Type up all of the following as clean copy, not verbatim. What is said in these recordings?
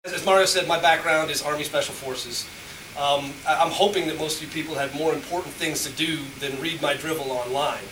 As Mario said, my background is Army Special Forces. I'm hoping that most of you people had more important things to do than read my drivel online.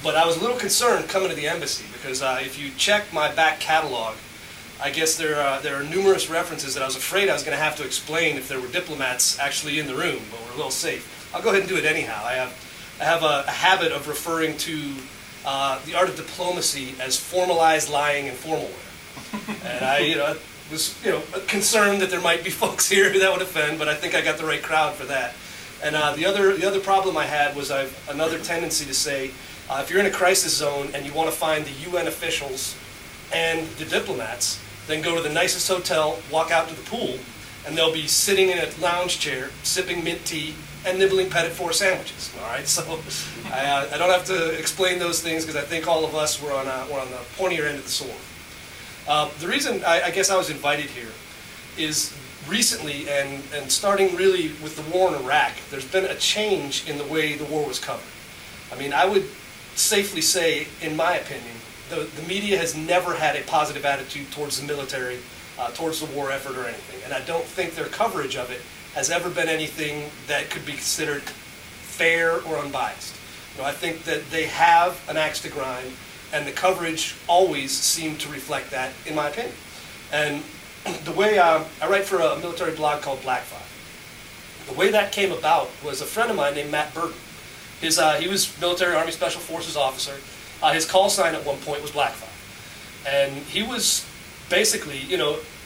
But I was a little concerned coming to the embassy because if you check my back catalog, I guess there are numerous references that I was afraid I was going to have to explain if there were diplomats actually in the room, but we're a little safe. I'll go ahead and do it anyhow. I have a habit of referring to the art of diplomacy as formalized lying in formal wear. And I was concerned that there might be folks here that would offend, but I think I got the right crowd for that. And the other problem I had was I've another tendency to say, if you're in a crisis zone and you want to find the UN officials and the diplomats, then go to the nicest hotel, walk out to the pool, and they'll be sitting in a lounge chair, sipping mint tea, and nibbling Petit Four sandwiches. All right, so I don't have to explain those things because I think all of us were on the pointier end of the sword. The reason I guess I was invited here is recently, and starting really with the war in Iraq, there's been a change in the way the war was covered. I mean, I would safely say, in my opinion, the media has never had a positive attitude towards the military, towards the war effort or anything. And I don't think their coverage of it has ever been anything that could be considered fair or unbiased. I think that they have an axe to grind, and the coverage always seemed to reflect that, in my opinion. And the way I write for a military blog called Blackfive. The way that came about was a friend of mine named Matt Burton. He was military Army Special Forces officer. His call sign at one point was Blackfive. And he was basically,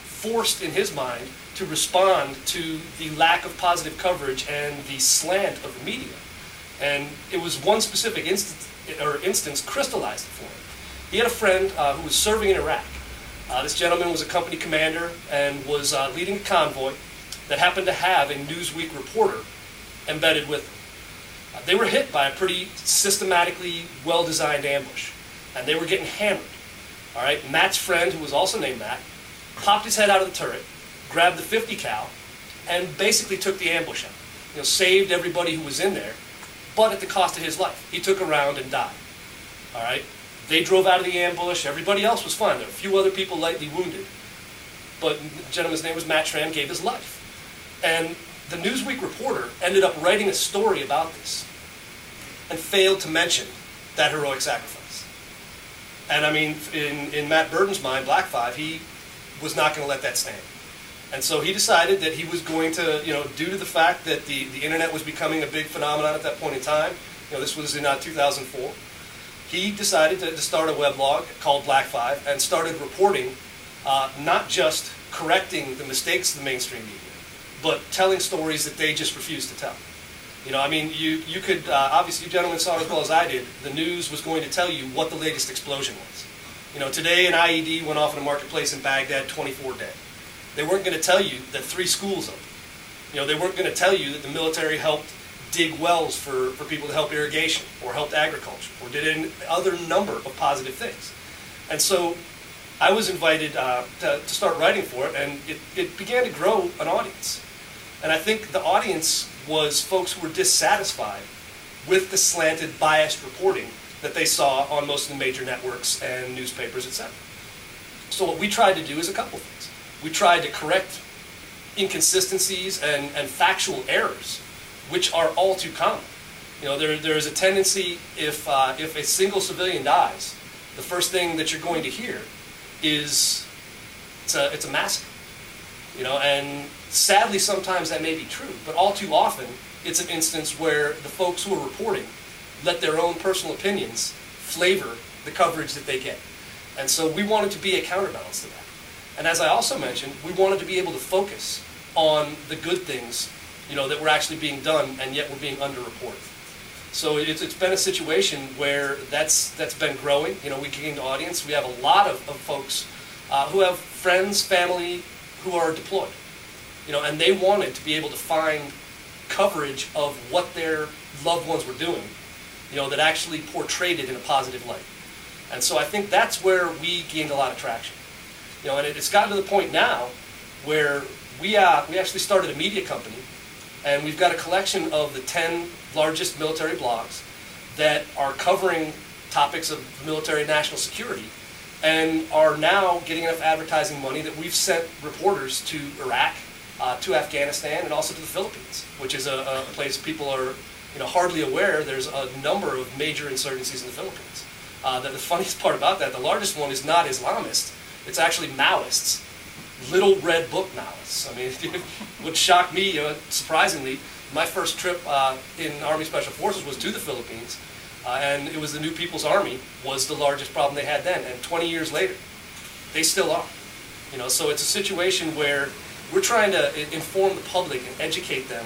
forced in his mind to respond to the lack of positive coverage and the slant of the media. And it was one specific instance crystallized it for him. He had a friend who was serving in Iraq. This gentleman was a company commander and was leading a convoy that happened to have a Newsweek reporter embedded with them. They were hit by a pretty systematically well-designed ambush, and they were getting hammered. All right, Matt's friend, who was also named Matt, popped his head out of the turret, grabbed the 50 cal, and basically took the ambush out. Saved everybody who was in there, but at the cost of his life. He took a round and died. All right, they drove out of the ambush. Everybody else was fine. There were a few other people lightly wounded, but the gentleman's name was Matt Tram, gave his life. And the Newsweek reporter ended up writing a story about this and failed to mention that heroic sacrifice. And I mean, in Matt Burton's mind, Blackfive, he was not going to let that stand. And so he decided that he was going to, due to the fact that the internet was becoming a big phenomenon at that point in time, this was in 2004, he decided to start a weblog called Blackfive and started reporting, not just correcting the mistakes of the mainstream media, but telling stories that they just refused to tell. You could, obviously you gentlemen saw as well as I did, the news was going to tell you what the latest explosion was. Today an IED went off in a marketplace in Baghdad, 24 dead. They weren't going to tell you that 3 schools opened. They weren't going to tell you that the military helped dig wells for people to help irrigation, or helped agriculture, or did an other number of positive things. And so I was invited to start writing for it, and it began to grow an audience. And I think the audience was folks who were dissatisfied with the slanted, biased reporting that they saw on most of the major networks and newspapers, etc. So what we tried to do is a couple things. We tried to correct inconsistencies and factual errors, which are all too common. There is a tendency, if a single civilian dies, the first thing that you're going to hear is it's a massacre. And sadly sometimes that may be true, but all too often it's an instance where the folks who are reporting let their own personal opinions flavor the coverage that they get. And so we wanted to be a counterbalance to that. And as I also mentioned, we wanted to be able to focus on the good things, that were actually being done and yet were being underreported. So it's been a situation where that's been growing. We gained audience. We have a lot of folks who have friends, family who are deployed. And they wanted to be able to find coverage of what their loved ones were doing, that actually portrayed it in a positive light. And so I think that's where we gained a lot of traction. And it's gotten to the point now where we actually started a media company, and we've got a collection of the 10 largest military blogs that are covering topics of military and national security and are now getting enough advertising money that we've sent reporters to Iraq, to Afghanistan, and also to the Philippines, which is a place people are hardly aware. There's a number of major insurgencies in the Philippines. The funniest part about that, the largest one is not Islamist, it's actually Maoists. Little Red Book Maoists. I mean, it would shock me, surprisingly. My first trip in Army Special Forces was to the Philippines, and it was the New People's Army was the largest problem they had then, and 20 years later, they still are. So it's a situation where we're trying to inform the public and educate them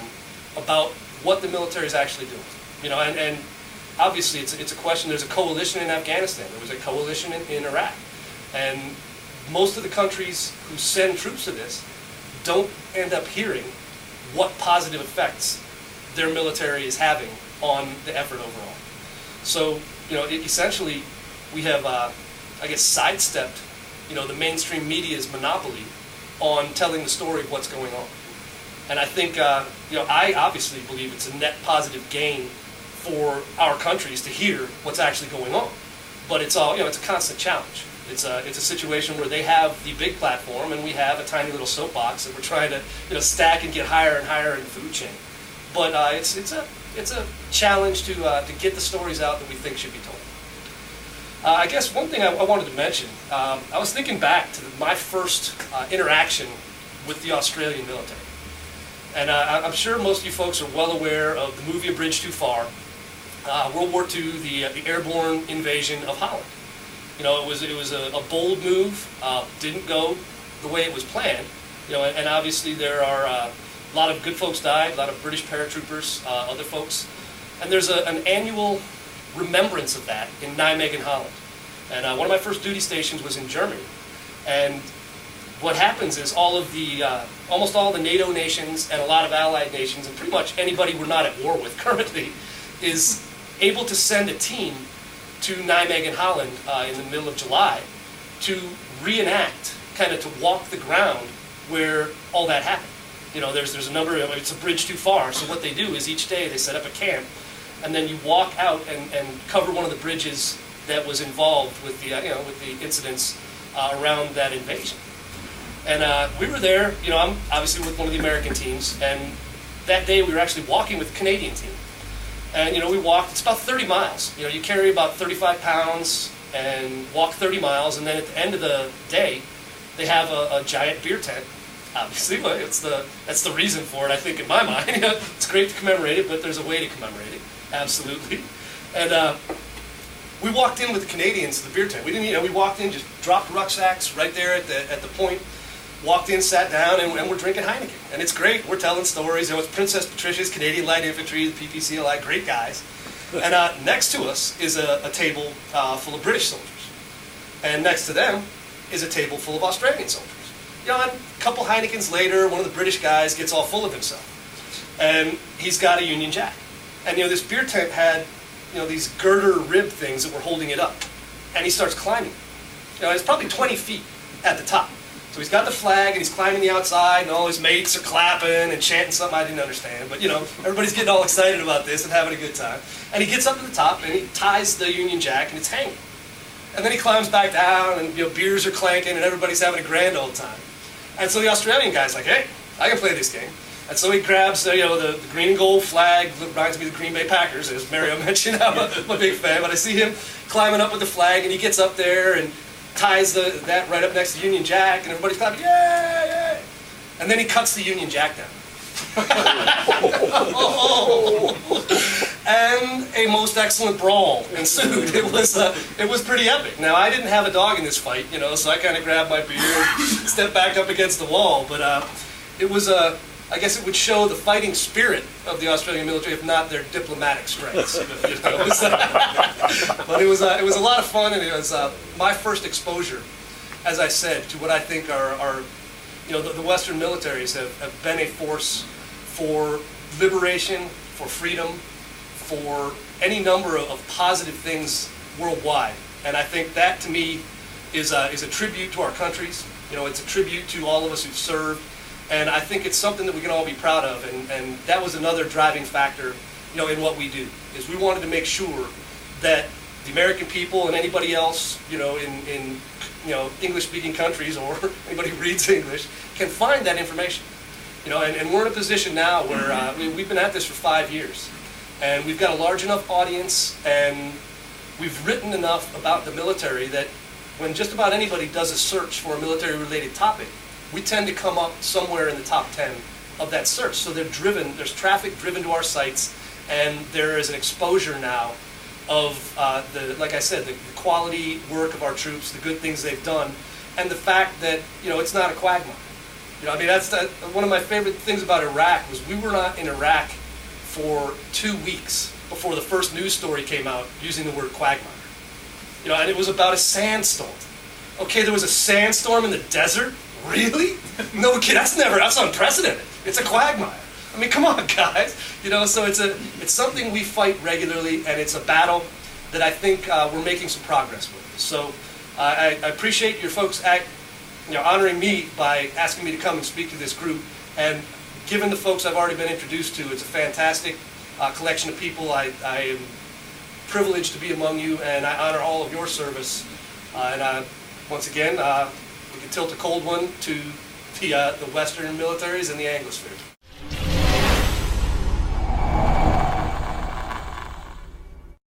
about what the military is actually doing. And obviously it's a question. There's a coalition in Afghanistan. There was a coalition in Iraq, and most of the countries who send troops to this don't end up hearing what positive effects their military is having on the effort overall. So, essentially, we have, sidestepped, the mainstream media's monopoly on telling the story of what's going on. And I think, I obviously believe it's a net positive gain for our countries to hear what's actually going on. But it's all, it's a constant challenge. It's a situation where they have the big platform and we have a tiny little soapbox that we're trying to stack and get higher and higher in the food chain. But it's a challenge to get the stories out that we think should be told. I guess one thing I wanted to mention, I was thinking back to my first interaction with the Australian military. And I'm sure most of you folks are well aware of the movie A Bridge Too Far, World War II, the airborne invasion of Holland. It was a bold move, didn't go the way it was planned, and obviously there are a lot of good folks died, a lot of British paratroopers, other folks, and there's an annual remembrance of that in Nijmegen, Holland. And one of my first duty stations was in Germany, and what happens is almost all the NATO nations and a lot of allied nations, and pretty much anybody we're not at war with currently, is able to send a team to Nijmegen, Holland in the middle of July to reenact, kind of to walk the ground where all that happened. There's a number of, it's a bridge too far, so what they do is each day they set up a camp, and then you walk out and cover one of the bridges that was involved with the incidents around that invasion. And we were there, I'm obviously with one of the American teams, and that day we were actually walking with the Canadian team. And, we walked, it's about 30 miles. You carry about 35 pounds and walk 30 miles, and then at the end of the day, they have a giant beer tent, obviously. But that's the reason for it, I think, in my mind. It's great to commemorate it, but there's a way to commemorate it, absolutely. And we walked in with the Canadians to the beer tent. We didn't, we walked in, just dropped rucksacks right there at the point. Walked in, sat down, and we're drinking Heineken. And it's great. We're telling stories. It's Princess Patricia's Canadian Light Infantry, the PPCLI, great guys. And next to us is a table full of British soldiers. And next to them is a table full of Australian soldiers. And a couple Heinekens later, one of the British guys gets all full of himself. And he's got a Union Jack. And, this beer tent had, these girder rib things that were holding it up. And he starts climbing. It's probably 20 feet at the top. So he's got the flag, and he's climbing the outside, and all his mates are clapping and chanting something I didn't understand. But, everybody's getting all excited about this and having a good time. And he gets up to the top, and he ties the Union Jack, and it's hanging. And then he climbs back down, and, beers are clanking, and everybody's having a grand old time. And so the Australian guy's like, hey, I can play this game. And so he grabs the green and gold flag, reminds me of the Green Bay Packers, as Mario mentioned. I'm a big fan, but I see him climbing up with the flag, and he gets up there, and ties that right up next to Union Jack, and everybody's clapping, yay, yay! And then he cuts the Union Jack down. And a most excellent brawl ensued. It was pretty epic. Now, I didn't have a dog in this fight, so I kind of grabbed my beer and stepped back up against the wall, but it was I guess it would show the fighting spirit of the Australian military, if not their diplomatic strengths. But it was a lot of fun, and it was my first exposure, as I said, to what I think are the Western militaries have been a force for liberation, for freedom, for any number of positive things worldwide. And I think that, to me, is a tribute to our countries. It's a tribute to all of us who've served. And I think it's something that we can all be proud of, and that was another driving factor, in what we do, is we wanted to make sure that the American people and anybody else, in English-speaking countries or anybody who reads English can find that information. And we're in a position now where we've been at this for 5 years, and we've got a large enough audience, and we've written enough about the military that when just about anybody does a search for a military-related topic, we tend to come up somewhere in the top 10 of that search. So there's traffic driven to our sites, and there is an exposure now of like I said, the quality work of our troops, the good things they've done, and the fact that it's not a quagmire. That's one of my favorite things about Iraq was we were not in Iraq for 2 weeks before the first news story came out using the word quagmire. And it was about a sandstorm. Okay, there was a sandstorm in the desert? Really? No kid, that's unprecedented. It's a quagmire. Come on, guys. So it's something we fight regularly, and it's a battle that I think we're making some progress with. So I appreciate your folks honoring me by asking me to come and speak to this group. And given the folks I've already been introduced to, it's a fantastic collection of people. I am privileged to be among you, and I honor all of your service. Once again, we can tilt a cold one to the Western militaries and the Anglosphere.